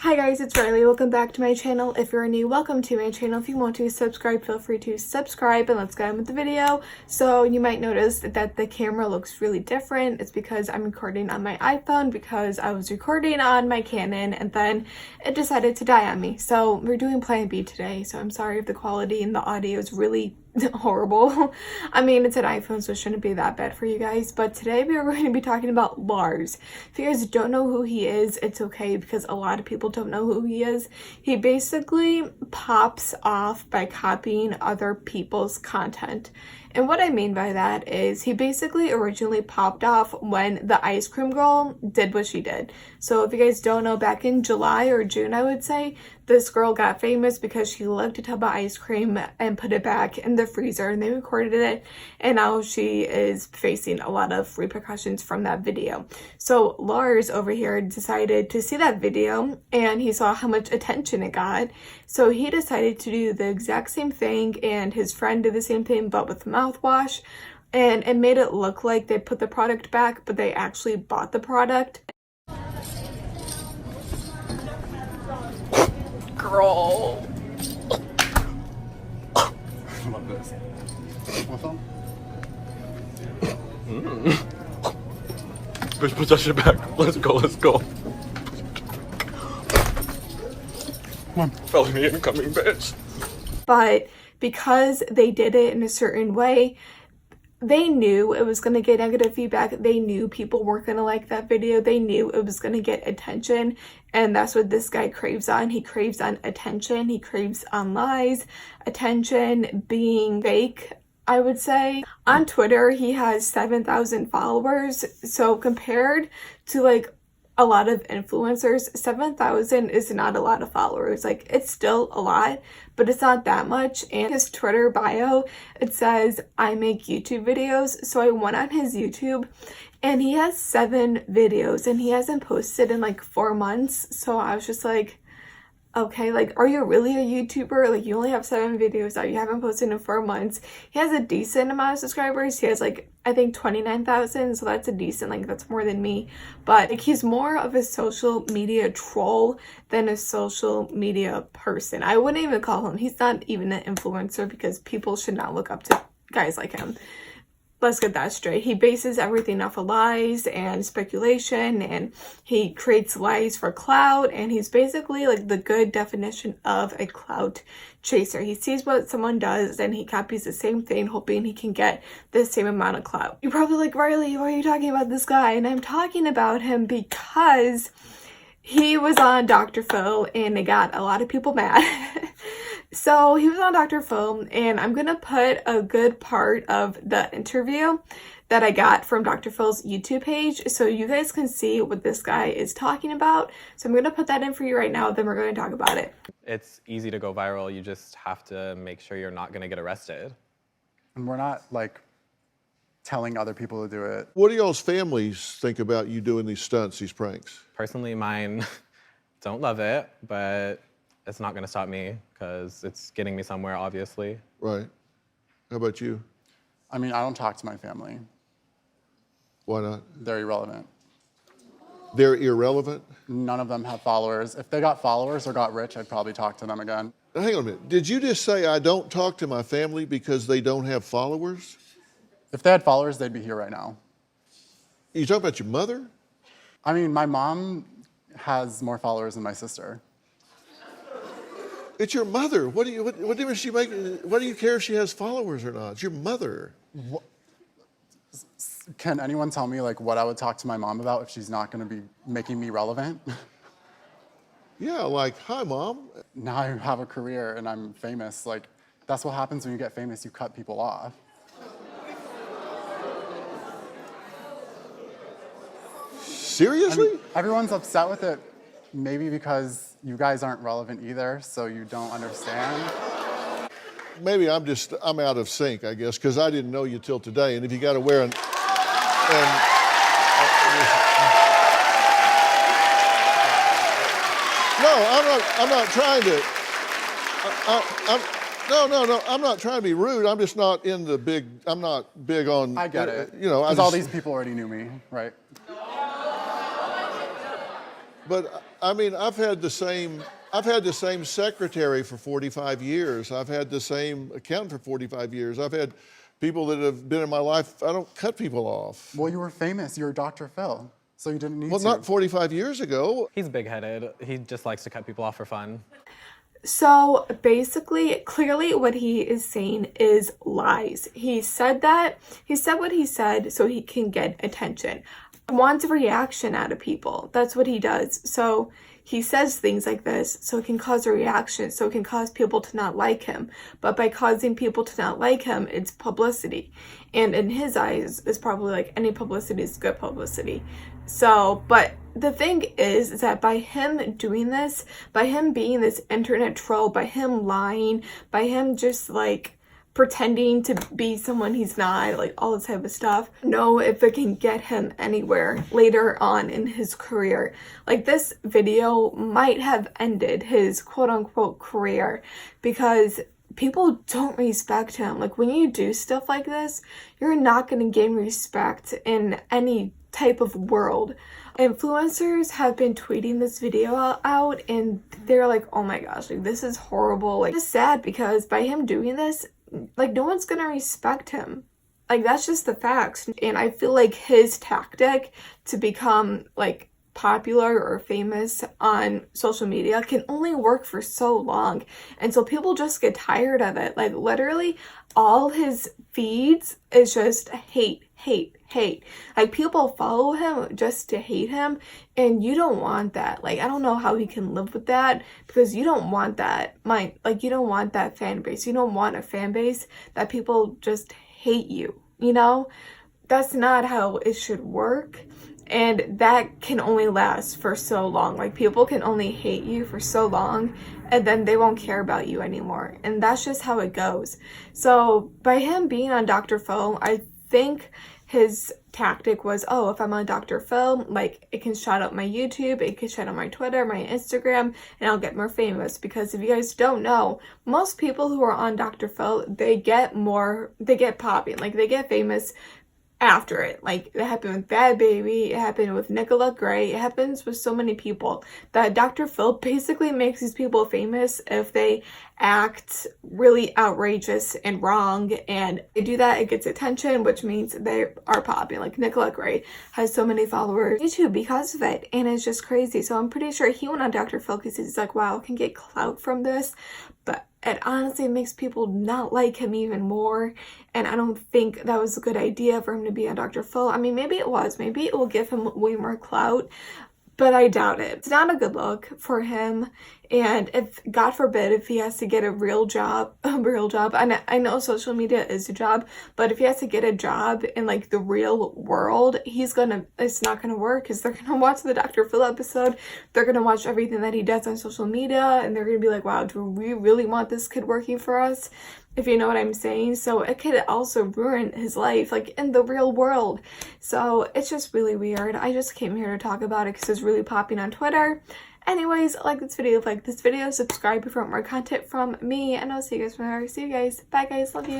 Hi guys, it's Riley. Welcome back to my channel. If you're new, welcome to my channel. If you want to subscribe, feel free to subscribe, and let's get on with the video. So you might notice that the camera looks really different. It's because I'm recording on my iPhone because I was recording on my Canon and then it decided to die on me. So we're doing plan B today. So I'm sorry if the quality and the audio is really horrible. I mean, it's an iPhone, so it shouldn't be that bad for you guys. But today we are going to be talking about Larz. If you guys don't know who he is, it's okay because a lot of people don't know who he is. He basically pops off by copying other people's content. And what I mean by that is he basically originally popped off when the ice cream girl did what she did. So if you guys don't know, back in July or June, I would say, this girl got famous because she loved a tub of ice cream and put it back in the freezer, and they recorded it, and now she is facing a lot of repercussions from that video. So Larz over here decided to see that video and he saw how much attention it got. So he decided to do the exact same thing, and his friend did the same thing but with mouthwash, and it made it look like they put the product back, but they actually bought the product. Girl. Love this. What's on? Bitch, put that shit back. Let's go, let's go. Come on. Felony incoming, bitch. But because they did it in a certain way, they knew it was going to get negative feedback. They knew people weren't going to like that video. They knew it was going to get attention. And that's what this guy craves on. He craves on attention. He craves on lies, attention, being fake, I would say. On Twitter, he has 7,000 followers. So compared to like a lot of influencers, 7,000 is not a lot of followers. Like, it's still a lot, but it's not that much. And his Twitter bio, it says, I make YouTube videos. So I went on his YouTube and he has 7 videos and he hasn't posted in like 4 months. So I was just like, okay, like, are you really a YouTuber? Like, you only have 7 videos out. You haven't posted in 4 months. He has a decent amount of subscribers. He has like, I think 29,000. So that's a decent, like, that's more than me. But like, he's more of a social media troll than a social media person. I wouldn't even call him. He's not even an influencer because people should not look up to guys like him. Let's get that straight. He bases everything off of lies and speculation, and he creates lies for clout, and he's basically like the good definition of a clout chaser. He sees what someone does and he copies the same thing, hoping he can get the same amount of clout. You're probably like, Riley, why are you talking about this guy? And I'm talking about him because he was on Dr. Phil and it got a lot of people mad. So he was on Dr. Phil, and I'm going to put a good part of the interview that I got from Dr. Phil's YouTube page so you guys can see what this guy is talking about. So I'm going to put that in for you right now, then we're going to talk about it. It's easy to go viral. You just have to make sure you're not going to get arrested. And we're not, like, telling other people to do it. What do y'all's families think about you doing these stunts, these pranks? Personally, mine don't love it, but it's not going to stop me because it's getting me somewhere, obviously. Right. How about you? I mean, I don't talk to my family. Why not? They're irrelevant. They're irrelevant? None of them have followers. If they got followers or got rich, I'd probably talk to them again. Now, hang on a minute. Did you just say I don't talk to my family because they don't have followers? If they had followers, they'd be here right now. You talking about your mother? I mean, my mom has more followers than my sister. It's your mother. What difference does she make? What do you care if she has followers or not? It's your mother. Can anyone tell me, like, what I would talk to my mom about if she's not going to be making me relevant? Yeah, like, hi, Mom. Now I have a career and I'm famous. Like, that's what happens when you get famous. You cut people off. Seriously? I mean, everyone's upset with it, maybe because you guys aren't relevant either, so you don't understand. Maybe I'm out of sync, I guess, because I didn't know you till today. And if you got to wear an... No, I'm not trying to... No, I'm not trying to be rude. I'm just not in the big... I'm not big on... I get it. You know, because all these people already knew me, right? But I mean, I've had the same secretary for 45 years. I've had the same accountant for 45 years. I've had people that have been in my life. I don't cut people off. Well, you were famous. You were Dr. Phil, so you didn't need Well, to. not 45 years ago. He's big-headed. He just likes to cut people off for fun. So basically, clearly what he is saying is lies. He said what he said so he can get attention. Wants a reaction out of people. That's what he does. So he says things like this so it can cause a reaction, so it can cause people to not like him. But by causing people to not like him, it's publicity. And in his eyes, it's probably like any publicity is good publicity. So, but the thing is that by him doing this, by him being this internet troll, by him lying, by him just like pretending to be someone he's not, like all this type of stuff, know if it can get him anywhere later on in his career. Like this video might have ended his quote unquote career because people don't respect him. Like when you do stuff like this, you're not going to gain respect in any type of world. Influencers have been tweeting this video out and they're like, oh my gosh, like this is horrible. Like it's sad because by him doing this, like no one's gonna respect him. Like that's just the facts. And I feel like his tactic to become like popular or famous on social media can only work for so long until people just get tired of it. Like literally all his feeds is just hate. Like people follow him just to hate him, and you don't want that. Like I don't know how he can live with that because you don't want that. You don't want that fan base. You don't want a fan base that people just hate you, you know? That's not how it should work. And that can only last for so long. Like people can only hate you for so long and then they won't care about you anymore. And that's just how it goes. So by him being on Dr. Phil, I think his tactic was, oh, if I'm on Dr. Phil, like it can shout out my YouTube, it can shout out my Twitter, my Instagram, and I'll get more famous. Because if you guys don't know, most people who are on Dr. Phil, they get popping, like they get famous after it. Like it happened with Bad Baby, it happened with Nicola Gray, it happens with so many people that Dr. Phil basically makes these people famous if they act really outrageous and wrong, and they do that, it gets attention, which means they are popping. Like Nicola Gray has so many followers on YouTube because of it, and it's just crazy. So I'm pretty sure he went on Dr. Phil because he's like, wow, I can get clout from this, but it honestly makes people not like him even more, and I don't think that was a good idea for him to be on Dr. Phil. I mean, maybe it was, maybe it will give him way more clout, but I doubt it. It's not a good look for him. And if, God forbid, if he has to get a real job, and I know social media is a job, but if he has to get a job in like the real world, it's not gonna work because they're gonna watch the Dr. Phil episode, they're gonna watch everything that he does on social media, and they're gonna be like, wow, do we really want this kid working for us? If you know what I'm saying. So it could also ruin his life, like in the real world. So it's just really weird. I just came here to talk about it because it's really popping on Twitter. Anyways, like this video, subscribe if you want more content from me, and I'll see you guys tomorrow. See you guys. Bye guys. Love you.